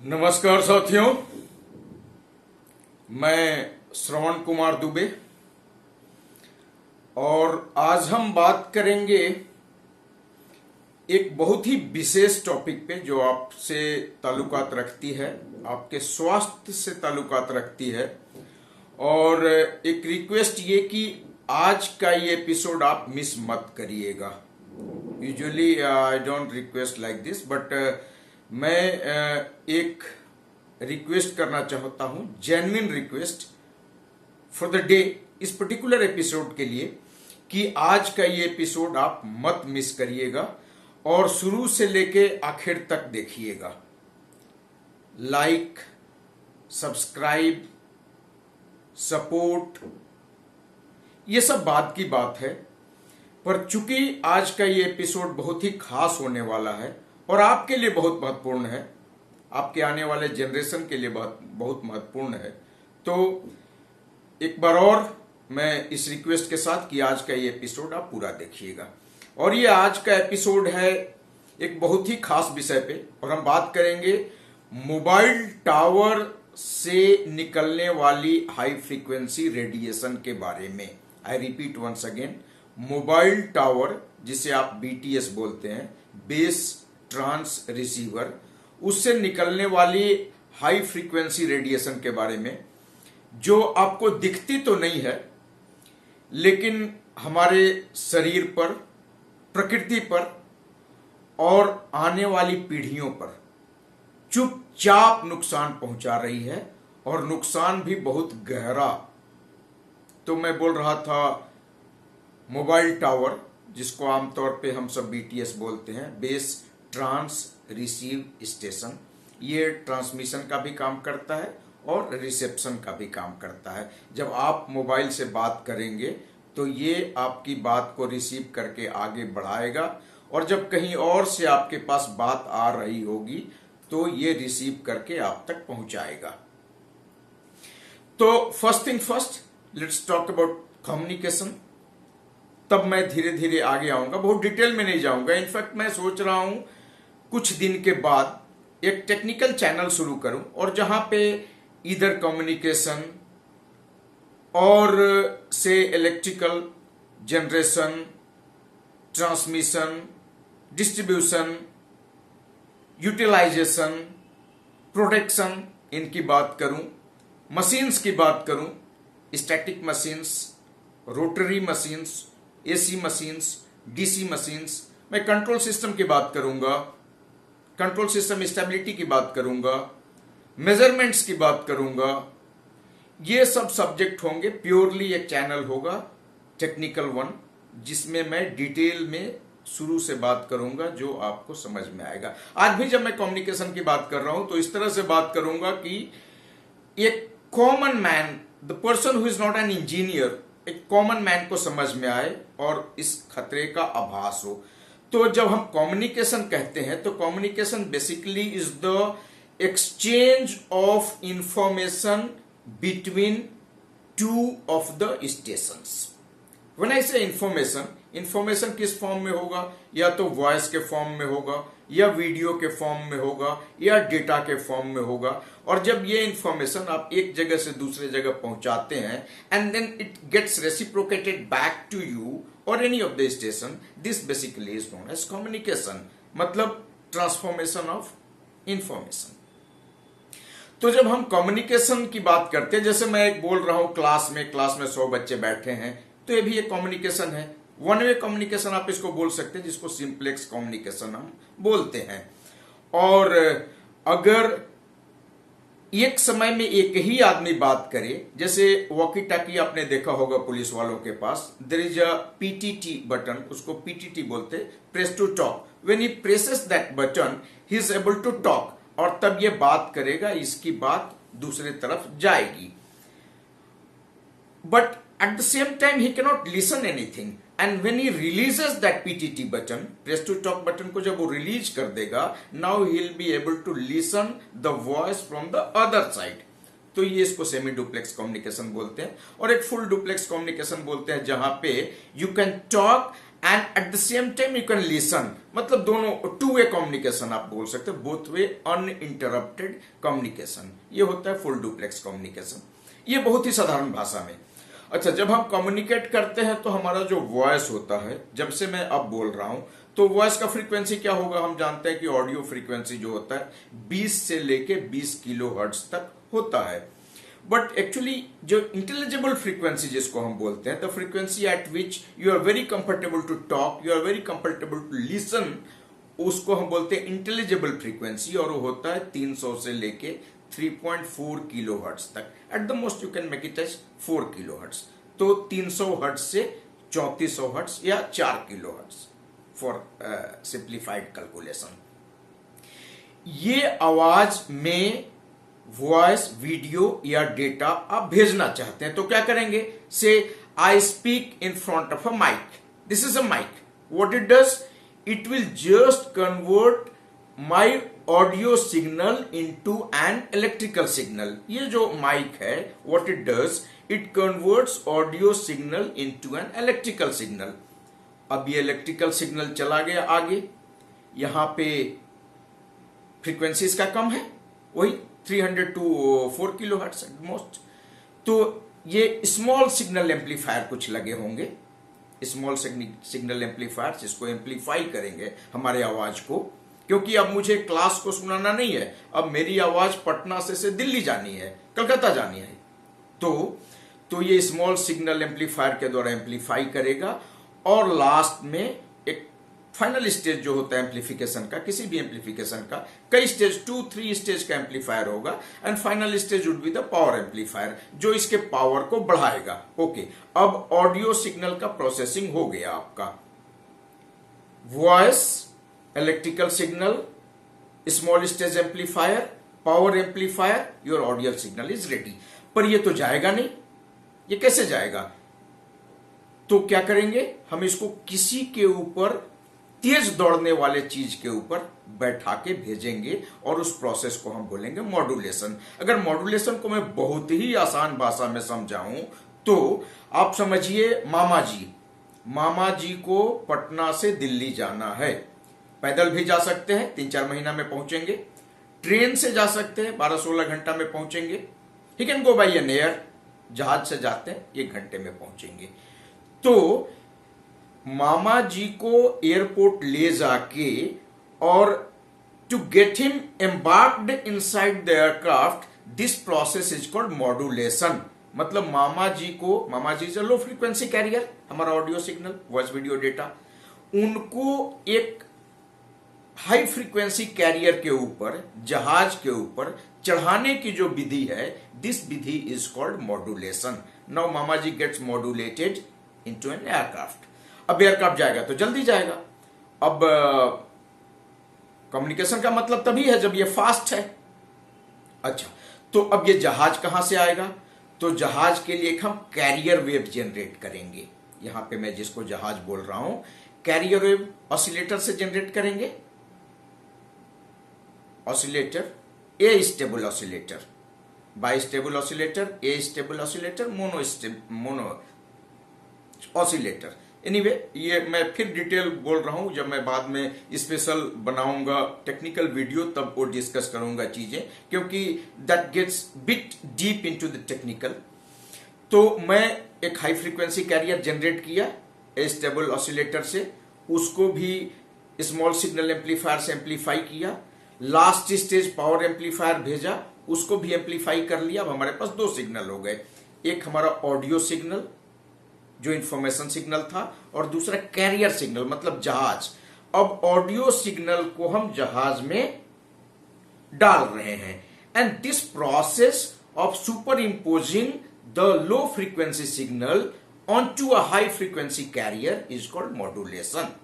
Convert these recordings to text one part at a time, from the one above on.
नमस्कार साथियों, मैं श्रवण कुमार दुबे और आज हम बात करेंगे एक बहुत ही विशेष टॉपिक पे जो आपसे ताल्लुकात रखती है, आपके स्वास्थ्य से ताल्लुकात रखती है। और एक रिक्वेस्ट ये कि आज का ये एपिसोड आप मिस मत करिएगा। Usually I don't request like this, but मैं एक रिक्वेस्ट करना चाहता हूं, genuine request for the day, इस पर्टिकुलर एपिसोड के लिए, कि आज का ये एपिसोड आप मत मिस करिएगा और शुरू से लेके आखिर तक देखिएगा। लाइक, सब्सक्राइब, सपोर्ट, ये सब बात की बात है, पर चूंकि आज का ये एपिसोड बहुत ही खास होने वाला है और आपके लिए बहुत महत्वपूर्ण है, आपके आने वाले जनरेशन के लिए बहुत महत्वपूर्ण है, तो एक बार और मैं इस रिक्वेस्ट के साथ कि आज का ये एपिसोड आप पूरा देखिएगा। और ये आज का एपिसोड है एक बहुत ही खास विषय पे, और हम बात करेंगे मोबाइल टावर से निकलने वाली हाई फ्रीक्वेंसी रेडिएशन के बारे में। I repeat once again, mobile tower, जिसे आप बीटीएस बोलते हैं, बेस ट्रांस रिसीवर, उससे निकलने वाली हाई फ्रीक्वेंसी रेडिएशन के बारे में, जो आपको दिखती तो नहीं है लेकिन हमारे शरीर पर, प्रकृति पर और आने वाली पीढ़ियों पर चुपचाप नुकसान पहुंचा रही है, और नुकसान भी बहुत गहरा। तो मैं बोल रहा था मोबाइल टावर, जिसको आमतौर पे हम सब बीटीएस बोलते हैं, बेस ट्रांस रिसीव स्टेशन। ये ट्रांसमिशन का भी काम करता है और रिसेप्शन का भी काम करता है। जब आप मोबाइल से बात करेंगे तो ये आपकी बात को रिसीव करके आगे बढ़ाएगा, और जब कहीं और से आपके पास बात आ रही होगी तो ये रिसीव करके आप तक पहुंचाएगा। तो first thing first, let's talk about communication. तब मैं धीरे धीरे आगे आऊंगा, बहुत डिटेल में नहीं जाऊंगा। इनफैक्ट मैं सोच रहा हूं कुछ दिन के बाद एक टेक्निकल चैनल शुरू करूं, और जहां पे इधर कम्युनिकेशन और से electrical generation, transmission, distribution, utilization, protection, इनकी बात करूं, मशीन्स की बात करूं, static machines, rotary machines, AC machines, DC machines. मैं कंट्रोल सिस्टम की बात करूंगा, कंट्रोल सिस्टम स्टेबिलिटी की बात करूंगा, मेजरमेंट्स की बात करूंगा। ये सब सब्जेक्ट होंगे। प्योरली एक चैनल होगा, टेक्निकल वन, जिसमें मैं डिटेल में शुरू से बात करूंगा, जो आपको समझ में आएगा। आज भी जब मैं कम्युनिकेशन की बात कर रहा हूं तो इस तरह से बात करूंगा कि एक common man, the person who is not an engineer, एक कॉमन मैन को समझ में आए और इस खतरे का आभास हो। तो जब हम कम्युनिकेशन कहते हैं तो communication basically is the exchange of information between two of the stations. When I से इंफॉर्मेशन, इंफॉर्मेशन किस फॉर्म में होगा? या तो वॉइस के फॉर्म में होगा, या वीडियो के फॉर्म में होगा, या डेटा के फॉर्म में होगा। और जब ये इंफॉर्मेशन आप एक जगह से दूसरे जगह पहुंचाते हैं, and then it gets reciprocated back to you और any of the station, this basically is known as communication, मतलब ट्रांसफॉर्मेशन ऑफ इंफॉर्मेशन। तो जब हम कम्युनिकेशन की बात करते हैं, जैसे मैं एक बोल रहा हूं क्लास में 100 बच्चे बैठे हैं, तो ये भी एक कम्युनिकेशन है। वन वे कम्युनिकेशन आप इसको बोल सकते हैं, जिसको सिंप्लेक्स कम्युनिकेशन हम बोलते हैं। और अगर एक समय में एक ही आदमी बात करे, जैसे वॉकी टॉकी आपने देखा होगा पुलिस वालों के पास, there is a PTT button, उसको पीटीटी बोलते, press to talk. When he presses that button, he is able to talk, और तब ये बात करेगा, इसकी बात दूसरे तरफ जाएगी। But at the same time he cannot listen anything, and when he releases that PTT button, press to talk button को जब वो रिलीज कर देगा, now he'll be able to listen the voice from the other side। तो ये इसको semi duplex communication बोलते हैं। और एक फुल डुप्लेक्स कम्युनिकेशन बोलते हैं, जहां पे you can talk and at the same time you can listen, मतलब दोनों टू वे कम्युनिकेशन आप बोल सकते हैं, बोथ वे अनइंटरप्टेड कम्युनिकेशन, ये होता है फुल डुप्लेक्स कम्युनिकेशन। ये बहुत ही साधारण भाषा में। अच्छा, जब हम कम्युनिकेट करते हैं तो हमारा जो वॉइस होता है, जब से मैं अब बोल रहा हूं तो वॉइस का फ्रीक्वेंसी क्या होगा, हम जानते हैं कि ऑडियो फ्रीक्वेंसी जो होता है 20 से लेके 20 किलो हर्ट्ज तक होता है। बट एक्चुअली जो इंटेलिजिबल फ्रीक्वेंसी जिसको हम बोलते हैं, the frequency at which you are very comfortable to talk, you are very comfortable to listen, उसको हम बोलते हैं इंटेलिजिबल फ्रीक्वेंसी, और वो होता है 300 से लेके 3.4 किलो हर्ट्ज तक। At the most you can make it as 4 kilo hertz. तो 300 हर्ट्ज से 3400 हर्ट्ज या 4 kilo hertz for simplified calculation. ये आवाज में वॉइस, वीडियो या डेटा आप भेजना चाहते हैं तो क्या करेंगे, say I speak in front of a mic, this is a mic, what it does, it will just convert my audio signal into an electrical signal. ये जो माइक है, what it does, it converts audio signal into an electrical signal. अब ये electrical signal चला गया आगे, यहां पे फ्रीक्वेंसी इसका कम है, वही 300 to 4 kilo hertz at most. तो ये स्मॉल सिग्नल एम्पलीफायर कुछ लगे होंगे, स्मॉल सिग्नल एम्पलीफायर जिसको एम्पलीफाई करेंगे हमारे आवाज को, क्योंकि अब मुझे क्लास को सुनाना नहीं है, अब मेरी आवाज पटना से दिल्ली जानी है, कलकत्ता जानी है, तो ये स्मॉल सिग्नल एम्पलीफायर के द्वारा एम्पलीफाई करेगा। और लास्ट में एक फाइनल स्टेज जो होता है एम्पलीफिकेशन का, किसी भी एम्पलीफिकेशन का कई स्टेज, 2-3 स्टेज का एम्पलीफायर होगा, and final stage would be the power amplifier जो इसके पावर को बढ़ाएगा। ओके, अब ऑडियो सिग्नल का प्रोसेसिंग हो गया आपका, voice, electrical signal, small stage amplifier, power amplifier, your audio signal is ready. पर ये तो जाएगा नहीं, ये कैसे जाएगा, तो क्या करेंगे, हम इसको किसी के ऊपर तेज दौड़ने वाले चीज के ऊपर बैठा के भेजेंगे, और उस प्रोसेस को हम बोलेंगे मॉड्यूलेशन। अगर मॉड्यूलेशन को मैं बहुत ही आसान भाषा में समझाऊं तो आप समझिए, मामा जी को पटना से दिल्ली जाना है, पैदल भी जा सकते हैं, 3-4 महीना में पहुंचेंगे, ट्रेन से जा सकते हैं, 12-16 घंटा में पहुंचेंगे, he can go by an air, जहाज से जाते हैं 1 घंटे में पहुंचेंगे। तो मामा जी को एयरपोर्ट ले जाके, और to get him embarked inside the aircraft, this process is called modulation. मतलब मामा जी is a low frequency carrier, हमारा audio signal, voice, video, data, उनको एक हाई फ्रीक्वेंसी कैरियर के ऊपर, जहाज के ऊपर चढ़ाने की जो विधि है, दिस विधि इज कॉल्ड मॉड्यूलेशन। नाउ मामा जी gets modulated into an aircraft. अब एयरक्राफ्ट जाएगा तो जल्दी जाएगा। अब कम्युनिकेशन का मतलब तभी है जब ये फास्ट है। अच्छा, तो अब ये जहाज कहां से आएगा, तो जहाज के लिए हम कैरियर वेव जनरेट करेंगे। यहां पे मैं जिसको जहाज बोल रहा हूं, कैरियर वेव ऑसिलेटर से जनरेट करेंगे, oscillator, A stable oscillator, by stable oscillator, A stable oscillator, mono oscillator. Anyway, ये मैं फिर डिटेल बोल रहा हूं, जब मैं बाद में स्पेशल बनाऊंगा टेक्निकल वीडियो तब वो डिस्कस करूंगा चीजें, क्योंकि that gets bit deep into the technical. तो मैं एक हाई फ्रीक्वेंसी कैरियर जनरेट किया ए स्टेबल ऑसिलेटर से, उसको भी स्मॉल सिग्नल एम्पलीफायर से एम्पलीफाई किया, लास्ट स्टेज पावर एम्पलीफायर भेजा, उसको भी एम्पलीफाई कर लिया। अब हमारे पास 2 सिग्नल हो गए, एक हमारा ऑडियो सिग्नल जो इंफॉर्मेशन सिग्नल था, और दूसरा कैरियर सिग्नल मतलब जहाज। अब ऑडियो सिग्नल को हम जहाज में डाल रहे हैं, and this process of superimposing the low frequency signal onto a high frequency carrier is called modulation.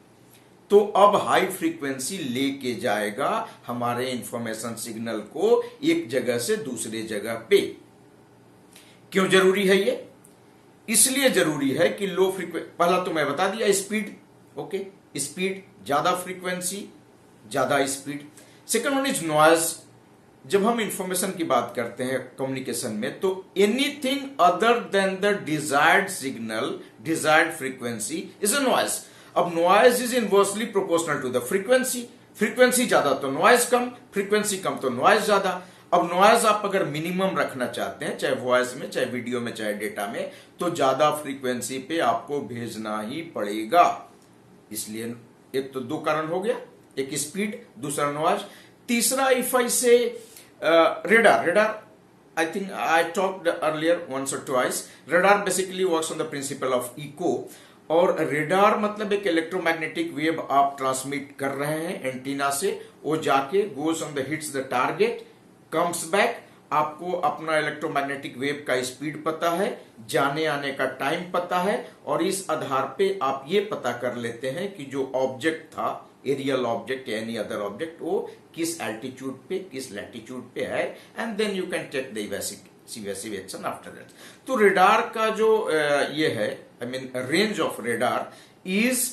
तो अब हाई फ्रीक्वेंसी लेके जाएगा हमारे इंफॉर्मेशन सिग्नल को एक जगह से दूसरे जगह पे। क्यों जरूरी है ये? इसलिए जरूरी है कि लो फ्रीक्वेंसी, पहला तो मैं बता दिया स्पीड, ओके, स्पीड, ज्यादा फ्रीक्वेंसी, ज्यादा speed. Second one is noise. जब हम इंफॉर्मेशन की बात करते हैं कम्युनिकेशन में, तो anything other than the desired signal, desired frequency is a noise. अब noise is inversely proportional to the frequency, frequency ज्यादा तो नॉइज कम, फ्रीक्वेंसी कम तो नॉइज ज्यादा। अब नॉइज आप अगर मिनिमम रखना चाहते हैं, चाहे वॉइस में, चाहे वीडियो में, चाहे डेटा में, तो ज्यादा फ्रीक्वेंसी पे आपको भेजना ही पड़ेगा। इसलिए एक तो दो कारण हो गया, एक स्पीड, दूसरा नॉइज। तीसरा, इफ आई से radar, I think I talked earlier once or twice. Radar basically works on the principle of echo. और रेडार मतलब एक इलेक्ट्रोमैग्नेटिक वेव आप ट्रांसमिट कर रहे हैं एंटीना से, वो जाके goes on the hits the target, comes back, आपको अपना इलेक्ट्रोमैग्नेटिक वेव का स्पीड पता है, जाने आने का टाइम पता है, और इस आधार पे आप ये पता कर लेते हैं कि जो ऑब्जेक्ट था, एरियल ऑब्जेक्ट या एनी अदर ऑब्जेक्ट, वो किस एल्टीट्यूड पे, किस लैटिट्यूड पे है, and then you can take the evasive action after that. तो रेडार का जो ये है, I mean range of radar is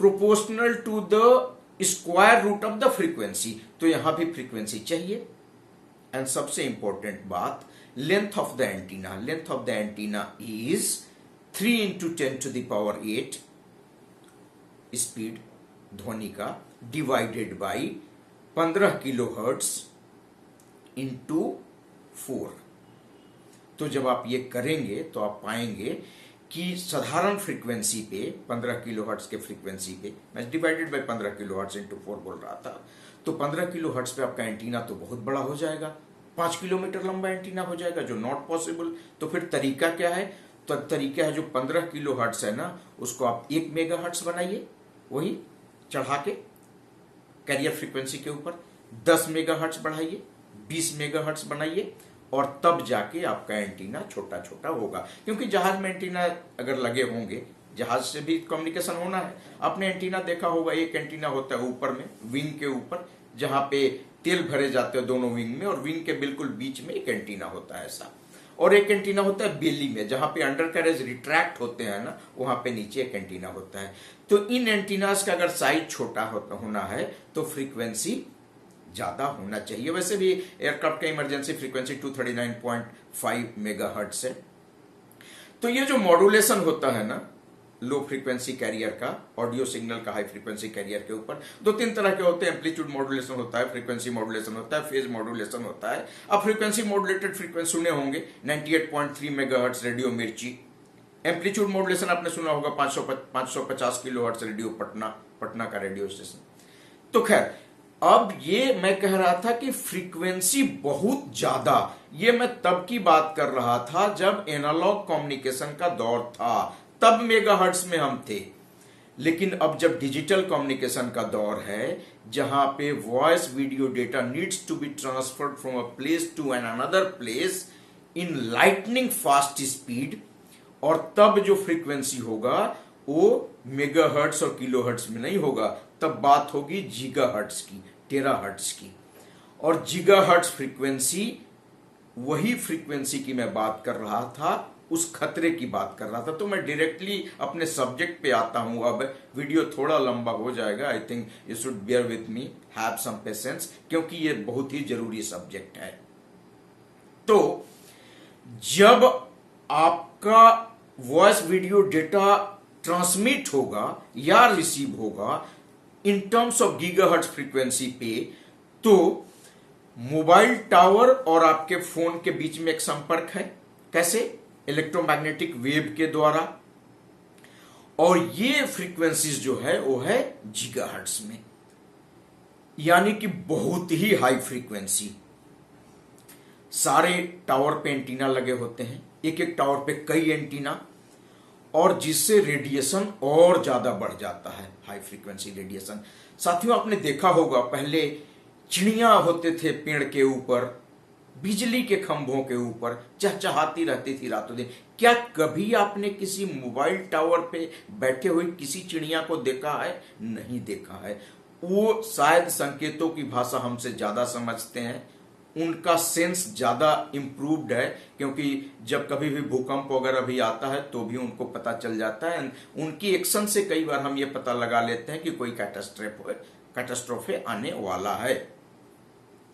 proportional to the square root of the frequency. तो यहां भी फ्रीक्वेंसी चाहिए। एंड सबसे इंपॉर्टेंट बात, length of the antenna. Length of the antenna is 3 × 10⁸ speed ध्वनि का डिवाइडेड बाई 15 किलोहर्ट्ज इंटू 4। तो जब आप ये करेंगे तो आप पाएंगे कि साधारण फ्रीक्वेंसी पे 15 किलोहर्ट्ज के फ्रीक्वेंसी पे, मैं डिवाइडेड बाई 15 किलोहर्ट्ज इंटू 4 बोल रहा था, तो 15 किलोहर्ट्ज पे आपका एंटीना तो बहुत बड़ा हो जाएगा, 5 किलोमीटर लंबा एंटीना हो जाएगा, जो नॉट पॉसिबल। तो फिर तरीका क्या है? तो तरीका है जो 15 किलोहर्ट्ज है ना, उसको आप 1 मेगाहर्ट्ज बनाइए, वही चढ़ा के कैरियर फ्रीक्वेंसी के ऊपर 10 मेगाहर्ट्ज बढ़ाइए, 20 मेगाहर्ट्ज बनाइए, और तब जाके आपका एंटीना छोटा छोटा होगा। क्योंकि जहाज में एंटीना अगर लगे होंगे, जहाज से भी कम्युनिकेशन होना है। आपने एंटीना देखा होगा, एक एंटीना होता है ऊपर में, विंग के ऊपर, जहां पे तेल भरे जाते हैं दोनों विंग में, और विंग के बिल्कुल बीच में एक एंटीना होता है ऐसा। और एक एंटीना होता है बेली में, जहां पे अंडर कैरेज रिट्रैक्ट होते हैं ना, वहां पे नीचे एक एंटीना होता है। तो इन एंटीनास का अगर साइज छोटा होना है तो फ्रीक्वेंसी ज्यादा होना चाहिए। वैसे भी एयरक्राफ्ट का इमरजेंसी फ्रीक्वेंसी 239.5 मेगाहर्ट्ज है। तो ये जो मॉड्यूलेशन होता है ना, लो फ्रीक्वेंसी कैरियर का, ऑडियो सिग्नल का हाई फ्रीक्वेंसी कैरियर के ऊपर, 2-3 तरह के होते हैं। एम्पलीट्यूड मॉड्यूलेशन होता है, फ्रीक्वेंसी मॉड्यूलेशन होता है, फेज मॉड्यूलेशन होता है। अब फ्रीक्वेंसी मॉड्यूलेटेड फ्रीक्वेंसी सुने होंगे 98.3 मेगाहर्ट्ज रेडियो मिर्ची। एम्पलीट्यूड मॉड्यूलेशन आपने सुना होगा 550 किलोहर्ट्ज रेडियो पटना का रेडियो स्टेशन। तो खैर, अब ये मैं कह रहा था कि फ्रीक्वेंसी बहुत ज्यादा, ये मैं तब की बात कर रहा था जब एनालॉग कम्युनिकेशन का दौर था, तब मेगाहर्ट्ज में हम थे। लेकिन अब जब डिजिटल कम्युनिकेशन का दौर है, जहां पे voice video data needs to be transferred from a place to an another place in lightning fast speed, और तब जो फ्रीक्वेंसी होगा वो मेगाहर्ट्ज और किलोहर्ट्ज में नहीं होगा, तब बात होगी गीगाहर्ट्ज की, टेराहर्ट्ज की। और गीगाहर्ट्ज फ्रीक्वेंसी, वही फ्रीक्वेंसी की मैं बात कर रहा था, उस खतरे की बात कर रहा था। तो मैं डायरेक्टली अपने सब्जेक्ट पे आता हूं। अब वीडियो थोड़ा लंबा हो जाएगा, I think you should bear with me, have some patience, क्योंकि ये बहुत ही जरूरी सब्जेक्ट है। तो जब आपका वॉइस वीडियो डेटा ट्रांसमिट होगा या रिसीव होगा in terms of gigahertz frequency पे, तो मोबाइल टावर और आपके फोन के बीच में एक संपर्क है। कैसे? इलेक्ट्रोमैग्नेटिक वेव के द्वारा। और ये फ्रीक्वेंसीज जो है वो है गीगाहर्ट्ज में, यानी कि बहुत ही हाई फ्रीक्वेंसी। सारे टावर पे एंटीना लगे होते हैं, एक एक टावर पे कई एंटीना, और जिससे रेडिएशन और ज्यादा बढ़ जाता है, हाई फ्रीक्वेंसी रेडिएशन। साथियों, आपने देखा होगा पहले चिड़ियां होते थे पेड़ के ऊपर, बिजली के खंभों के ऊपर, चहचहाती रहती थी रातों दिन। क्या कभी आपने किसी मोबाइल टावर पे बैठे हुए किसी चिड़िया को देखा है? नहीं देखा है। वो शायद संकेतों की भाषा हमसे ज्यादा समझते हैं, उनका सेंस ज्यादा इंप्रूव्ड है, क्योंकि जब कभी भी भूकंप वगैरह भी आता है तो भी उनको पता चल जाता है। उनकी एक्शन से कई बार हम ये पता लगा लेते हैं कि कोई कैटास्ट्रोफे आने वाला है।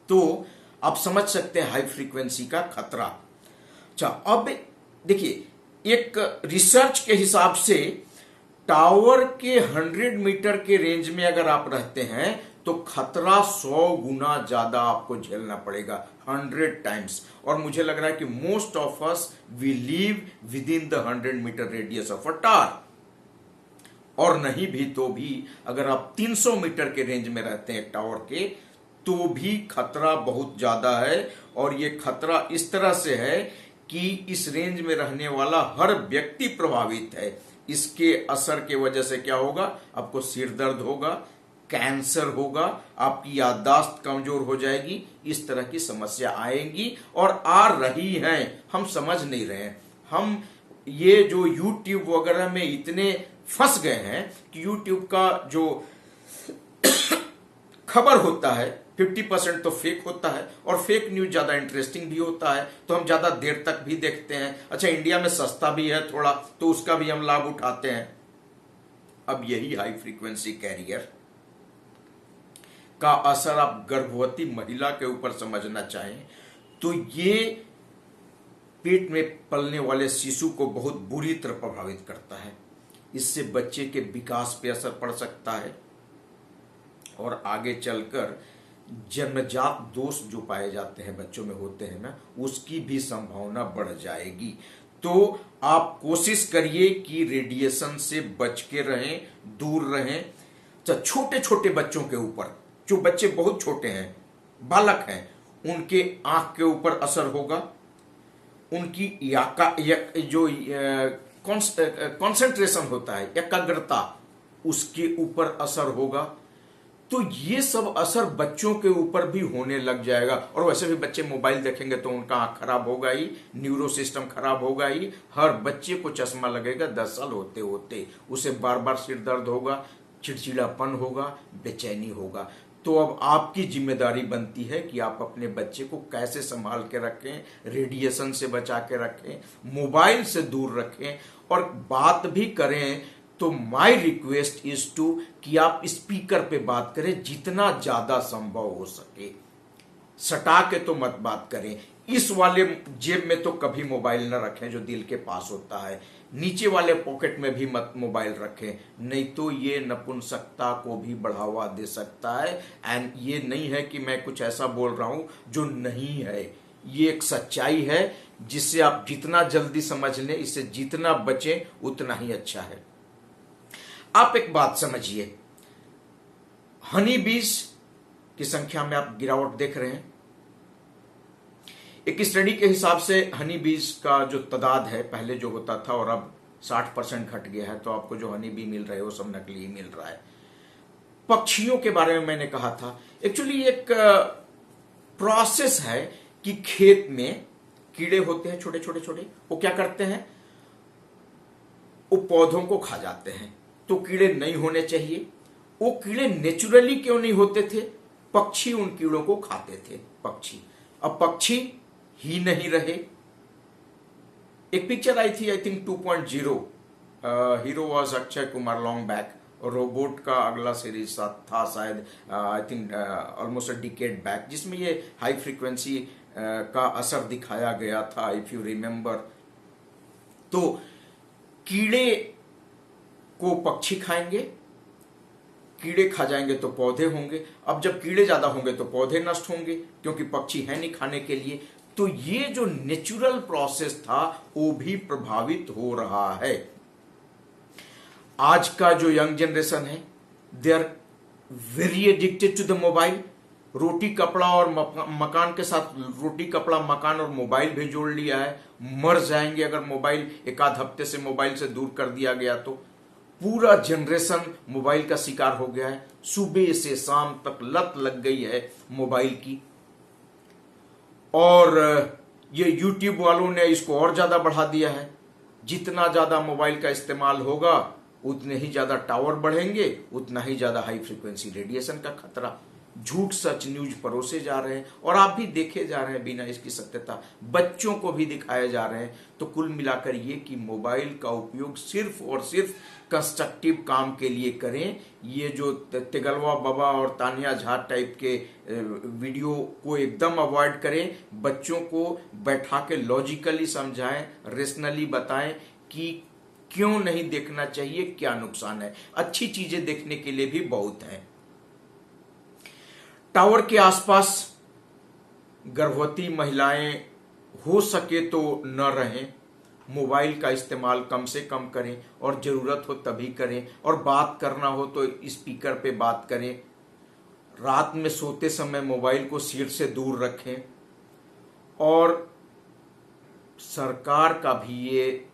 तो आप समझ सकते हैं हाई फ्रीक्वेंसी का खतरा। अच्छा, अब देखिए, एक रिसर्च के हिसाब से टावर के 100 मीटर के रेंज में अगर आप रहते हैं तो खतरा 100 गुना ज्यादा आपको झेलना पड़ेगा, 100 टाइम्स। और मुझे लग रहा है कि most of us we live within the 100 meter radius of a tower. और नहीं भी तो भी अगर आप 300 मीटर के रेंज में रहते हैं टावर के, तो भी खतरा बहुत ज्यादा है। और ये खतरा इस तरह से है कि इस रेंज में रहने वाला हर व्यक्ति प्रभावित है। इसके असर के वजह से क्या होगा, आपको सिर दर्द होगा, कैंसर होगा, आपकी याददाश्त कमजोर हो जाएगी, इस तरह की समस्या आएंगी और आ रही हैं, हम समझ नहीं रहे हैं। हम ये जो YouTube वगैरह में इतने फंस गए हैं कि YouTube का जो खबर होता है 50% तो फेक होता है, और फेक न्यूज ज्यादा इंटरेस्टिंग भी होता है, तो हम ज्यादा देर तक भी देखते हैं। अच्छा, इंडिया में सस्ता भी है थोड़ा, तो उसका भी हम लाभ उठाते हैं। अब यही हाई फ्रीक्वेंसी कैरियर का असर आप गर्भवती महिला के ऊपर समझना चाहें तो ये पेट में पलने वाले शिशु को बहुत बुरी तरह प्रभावित करता है। इससे बच्चे के विकास पे असर पड़ सकता है और आगे चलकर जन्मजात दोष जो पाए जाते हैं बच्चों में होते हैं ना, उसकी भी संभावना बढ़ जाएगी। तो आप कोशिश करिए कि रेडिएशन से बच के रहें, दूर रहें। छोटे छोटे बच्चों के ऊपर, जो बच्चे बहुत छोटे हैं, बालक हैं, उनके आंख के ऊपर असर होगा, उनकी जो कंसंट्रेशन होता है, एकाग्रता, उसके ऊपर असर होगा। तो ये सब असर बच्चों के ऊपर भी होने लग जाएगा। और वैसे भी बच्चे मोबाइल देखेंगे तो उनका आंख खराब होगा ही, न्यूरो सिस्टम खराब होगा ही। हर बच्चे को चश्मा लगेगा 10 साल होते होते, उसे बार बार सिर दर्द होगा, चिड़चिड़ापन होगा, बेचैनी होगा। तो अब आपकी जिम्मेदारी बनती है कि आप अपने बच्चे को कैसे संभाल के रखें, रेडिएशन से बचा के रखें, मोबाइल से दूर रखें। और बात भी करें तो माय रिक्वेस्ट इज टू कि आप स्पीकर पे बात करें जितना ज्यादा संभव हो सके। सटा के तो मत बात करें। इस वाले जेब में तो कभी मोबाइल न रखें जो दिल के पास होता है, नीचे वाले पॉकेट में भी मत मोबाइल रखें, नहीं तो ये नपुंसकता को भी बढ़ावा दे सकता है। एंड ये नहीं है कि मैं कुछ ऐसा बोल रहा हूं जो नहीं है, ये एक सच्चाई है जिससे आप जितना जल्दी समझ लें, इससे जितना बचें उतना ही अच्छा है। आप एक बात समझिए, हनी बीज की संख्या में आप गिरावट देख रहे हैं। एक स्टडी के हिसाब से हनी बीज का जो तादाद है, पहले जो होता था और अब 60% घट गया है, तो आपको जो हनी बी मिल रहे हैं वो सब नकली ही मिल रहा है। पक्षियों के बारे में मैंने कहा था, एक्चुअली एक प्रोसेस है कि खेत में कीड़े होते हैं छोटे छोटे छोटे, वो क्या करते हैं, वो पौधों को खा जाते हैं। तो कीड़े नहीं होने चाहिए। वो कीड़े नेचुरली क्यों नहीं होते थे, पक्षी उन कीड़ों को खाते थे, पक्षी। अब पक्षी ही नहीं रहे। एक पिक्चर आई थी, I think 2.0, hero was Akshay Kumar, long back. Robot का अगला सीरीज था शायद, I think almost a decade back, जिसमें ये हाई फ्रीक्वेंसी का असर दिखाया गया था, इफ यू रिमेंबर। तो कीड़े को पक्षी खाएंगे, कीड़े खा जाएंगे तो पौधे होंगे। अब जब कीड़े ज्यादा होंगे तो पौधे नष्ट होंगे, क्योंकि पक्षी है नहीं खाने के लिए। तो ये जो नेचुरल प्रोसेस था वो भी प्रभावित हो रहा है। आज का जो यंग जनरेशन है, they are very addicted to the mobile. रोटी कपड़ा और मकान के साथ रोटी कपड़ा मकान और मोबाइल भी जोड़ लिया है। मर जाएंगे अगर मोबाइल एक आध हफ्ते से मोबाइल से दूर कर दिया गया तो। पूरा जनरेशन मोबाइल का शिकार हो गया है। सुबह से शाम तक लत लग गई है मोबाइल की। और ये YouTube वालों ने इसको और ज्यादा बढ़ा दिया है। जितना ज्यादा मोबाइल का इस्तेमाल होगा उतने ही ज्यादा टावर बढ़ेंगे, उतना ही ज्यादा हाई फ्रीक्वेंसी रेडिएशन का खतरा। झूठ सच न्यूज परोसे जा रहे हैं और आप भी देखे जा रहे हैं बिना इसकी सत्यता, बच्चों को भी दिखाए जा रहे हैं। तो कुल मिलाकर ये कि मोबाइल का उपयोग सिर्फ और सिर्फ कंस्ट्रक्टिव काम के लिए करें। ये जो तेगलवा बाबा और तानिया झा टाइप के वीडियो को एकदम अवॉइड करें। बच्चों को बैठा के लॉजिकली समझाएं, रेशनली बताएं कि क्यों नहीं देखना चाहिए, क्या नुकसान है। अच्छी चीजें देखने के लिए भी बहुत है। टावर के आसपास गर्भवती महिलाएं हो सके तो न रहें, मोबाइल का इस्तेमाल कम से कम करें और जरूरत हो तभी करें, और बात करना हो तो स्पीकर पे बात करें। रात में सोते समय मोबाइल को सिर से दूर रखें। और सरकार का भी ये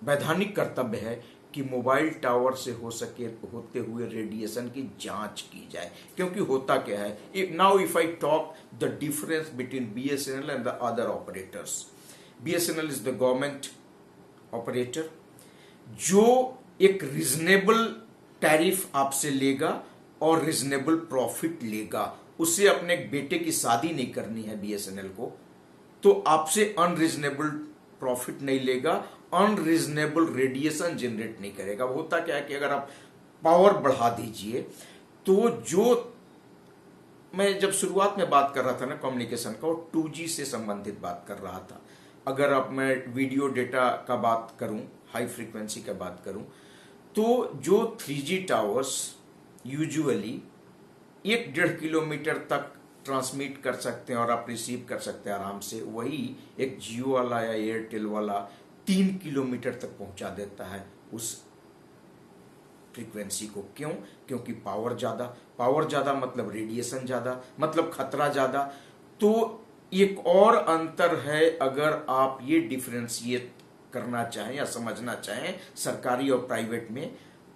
वैधानिक कर्तव्य है कि मोबाइल टावर से हो सके होते हुए रेडिएशन की जांच की जाए। क्योंकि होता क्या है, now if I talk the difference between BSNL and the other operators. BSNL is the government operator जो एक रिजनेबल टैरिफ आपसे लेगा और रिजनेबल प्रॉफिट लेगा। उसे अपने बेटे की शादी नहीं करनी है BSNL को, तो आपसे अनरीजनेबल प्रॉफिट नहीं लेगा, अनरीजनेबल रेडिएशन जनरेट नहीं करेगा। होता क्या है कि अगर आप पावर बढ़ा दीजिए तो जो मैं जब शुरुआत में बात कर रहा था ना कम्युनिकेशन का, वो 2G से संबंधित बात कर रहा था। अगर अब मैं वीडियो डेटा का बात करूं, हाई फ्रीक्वेंसी का बात करूं, तो जो 3G टावर्स यूजुअली 1-1.5 किलोमीटर तक ट्रांसमिट कर सकते हैं और आप रिसीव कर सकते हैं आराम से, वही एक जियो वाला या एयरटेल वाला 3 किलोमीटर तक पहुंचा देता है उस फ्रीक्वेंसी को। क्यों? क्योंकि पावर ज्यादा मतलब रेडिएशन ज्यादा, मतलब खतरा ज्यादा। तो एक और अंतर है, अगर आप ये डिफरेंशिएट करना चाहें या समझना चाहें सरकारी और प्राइवेट में,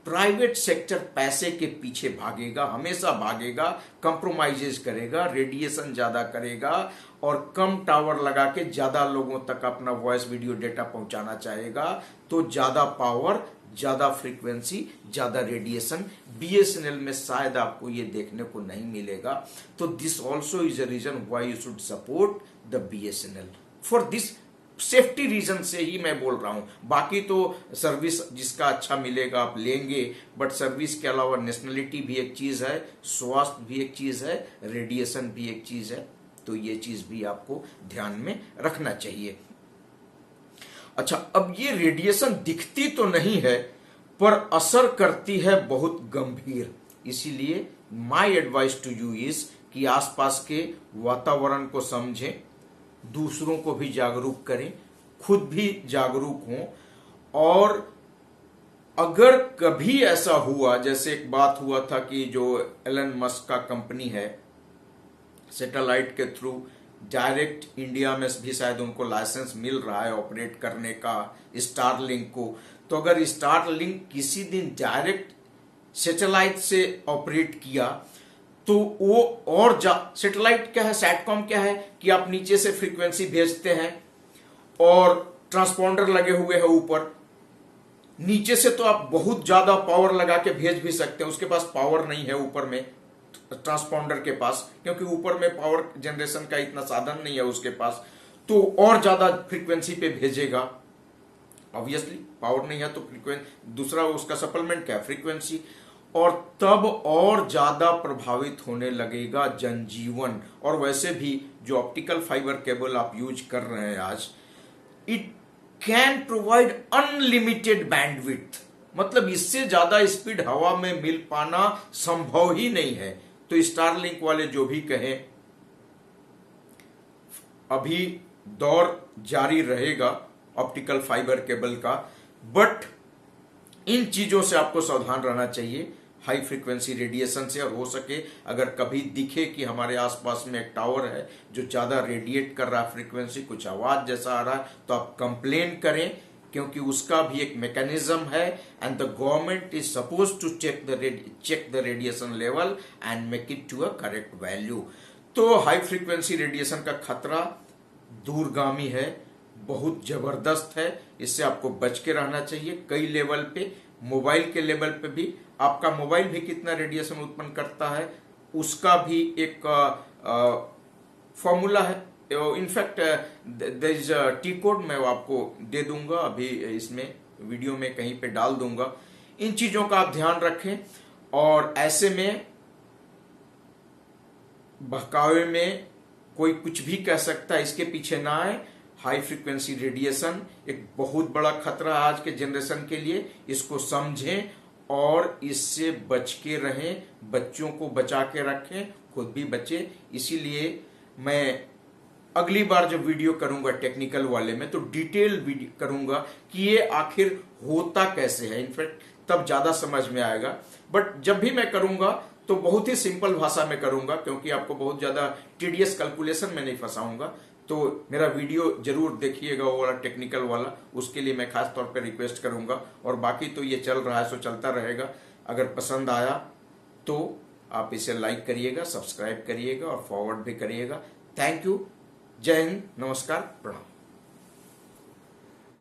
प्राइवेट सेक्टर पैसे के पीछे भागेगा, हमेशा भागेगा, कंप्रोमाइजेज करेगा, रेडिएशन ज्यादा करेगा और कम टावर लगा के ज्यादा लोगों तक अपना वॉइस वीडियो डेटा पहुंचाना चाहेगा। तो ज्यादा पावर, ज्यादा फ्रीक्वेंसी, ज्यादा रेडिएशन। BSNL में शायद आपको ये देखने को नहीं मिलेगा। तो this also is a reason why you should support the BSNL। For this safety reason से ही मैं बोल रहा हूं। बाकी तो सर्विस जिसका अच्छा मिलेगा आप लेंगे, बट सर्विस के अलावा नेशनलिटी भी एक चीज है, स्वास्थ्य भी एक चीज है, रेडिएशन भी एक चीज है। तो ये चीज भी आपको ध्यान में रखना चाहिए। अच्छा, अब ये रेडिएशन दिखती तो नहीं है पर असर करती है बहुत गंभीर। इसीलिए my advice to you is कि आसपास के वातावरण को समझें, दूसरों को भी जागरूक करें, खुद भी जागरूक हों। और अगर कभी ऐसा हुआ, जैसे एक बात हुआ था कि जो एलन मस्क का कंपनी है, सैटेलाइट के थ्रू डायरेक्ट इंडिया में भी शायद उनको लाइसेंस मिल रहा है ऑपरेट करने का स्टारलिंक को। तो अगर स्टारलिंक किसी दिन डायरेक्ट सैटेलाइट से ऑपरेट किया तो वो और सैटेलाइट क्या है, सैटकॉम क्या है कि आप नीचे से फ्रीक्वेंसी भेजते हैं और ट्रांसपॉन्डर लगे हुए हैं ऊपर। नीचे से तो आप बहुत ज्यादा पावर लगा के भेज भी सकते हैं, उसके पास पावर नहीं है ऊपर में ट्रांसपॉन्डर के पास, क्योंकि ऊपर में पावर जनरेशन का इतना साधन नहीं है उसके पास। तो और ज्यादा फ्रीक्वेंसी पे भेजेगा। ऑब्वियसली पावर नहीं है तो फ्रीक्वेंसी, दूसरा उसका सप्लीमेंट क्या है, फ्रीक्वेंसी। और तब और ज्यादा प्रभावित होने लगेगा जनजीवन। और वैसे भी जो ऑप्टिकल फाइबर केबल आप यूज कर रहे हैं आज, it can provide unlimited bandwidth, मतलब इससे ज्यादा स्पीड हवा में मिल पाना संभव ही नहीं है। तो स्टारलिंक वाले जो भी कहें, अभी दौर जारी रहेगा ऑप्टिकल फाइबर केबल का, बट इन चीजों से आपको सावधान रहना चाहिए, हाई फ्रीक्वेंसी रेडिएशन से। और हो सके अगर कभी दिखे कि हमारे आसपास में एक टावर है जो ज्यादा रेडिएट कर रहा है फ्रीक्वेंसी, कुछ आवाज जैसा आ रहा है, तो आप कंप्लेन करें, क्योंकि उसका भी एक मैकेनिज्म है। And the government is suppose to check the radiation level and make it to a correct value. तो हाई फ्रीक्वेंसी रेडिएशन का खतरा दूरगामी है, बहुत जबरदस्त है, इससे आपको बच के रहना चाहिए कई लेवल पे। मोबाइल के लेवल पे भी, आपका मोबाइल भी कितना रेडिएशन उत्पन्न करता है उसका भी एक फॉर्मूला है। In fact there is T code, मैं आपको दे दूंगा, अभी इसमें वीडियो में कहीं पे डाल दूंगा। इन चीजों का आप ध्यान रखें और ऐसे में बहकावे में कोई कुछ भी कह सकता है, इसके पीछे ना आए। हाई फ्रीक्वेंसी रेडिएशन एक बहुत बड़ा खतरा है आज के जनरेशन के लिए। इसको समझें और इससे बच के रहें, बच्चों को बचा के रखें, खुद भी बचे। इसीलिए मैं अगली बार जब वीडियो करूंगा टेक्निकल वाले में तो डिटेल वीडियो करूंगा कि ये आखिर होता कैसे है। इनफैक्ट तब ज्यादा समझ में आएगा। बट जब भी मैं करूंगा तो बहुत ही सिंपल भाषा में करूंगा, क्योंकि आपको बहुत ज्यादा टीडियस कैलकुलेशन में नहीं फंसाऊंगा। तो मेरा वीडियो जरूर देखिएगा, वो वाला टेक्निकल वाला, उसके लिए मैं खास तौर पर रिक्वेस्ट करूंगा। और बाकी तो ये चल रहा है सो चलता रहेगा। अगर पसंद आया तो आप इसे लाइक करिएगा, सब्सक्राइब करिएगा और फॉरवर्ड भी करिएगा। Thank you. जय हिंद, नमस्कार, प्रणाम।